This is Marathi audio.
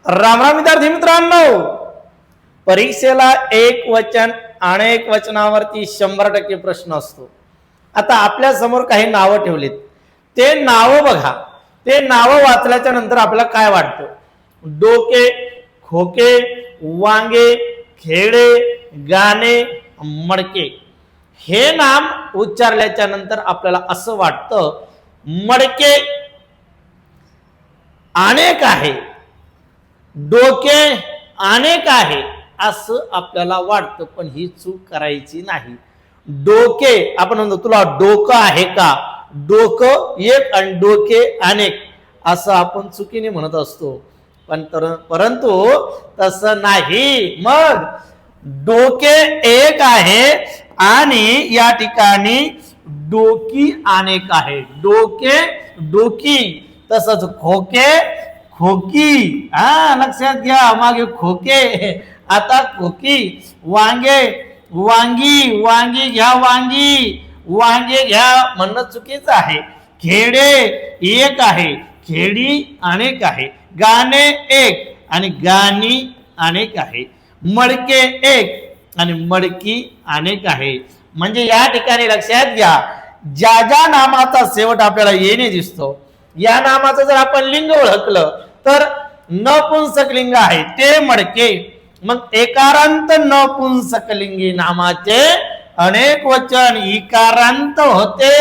राम राम विद्यार्थी मित्रांनो, परीक्षेला एक वचन अनेक वचनावरती 100% प्रश्न असतो। आता आपल्या समोर काही नावं ठेवलीत, ते नावं बघा। ते नावं वाचल्याच्या नंतर आपल्याला काय वाटतं? डोके, खोके, वांगे, खेडे, गाणे, मडके। हे नाम उच्चारल्याच्या नंतर आपल्याला असं वाटतं मडके अनेक आहे, डोके अनेक आहे असं आपल्याला वाटतं, पण ही चूक करायची नाही। डोके आपण म्हणतो तुला डोकं आहे का? डोकं एक आणि डोके अनेक असं आपण चुकीने म्हणत असतो, परंतु तसं नाही। मग डोके एक आहे आणि या ठिकाणी डोकी अनेक आहे। डोके डोकी, तसंच खोके खोकी। लक्षात घ्या, मागे खोके आता खोकी। वांगे वांगी, वांगी घ्या वांगी, वांगे घ्या म्हणणं चुकीचं आहे। खेडे एक आहे, खेडी अनेक आहे। गाणे एक आणि गाणी अनेक आहे। मडके एक आणि मडकी अनेक आहे। म्हणजे या ठिकाणी लक्षात घ्या, ज्या ज्या नामाचा शेवट आपल्याला येणे दिसतो, या नामाचं जर आपण लिंग ओळखलं तर नपुंसक लिंग आहे ते मडके। मग एकारांत नपुंसकलिंगी नामाचे अनेक वचन इकारांत होते।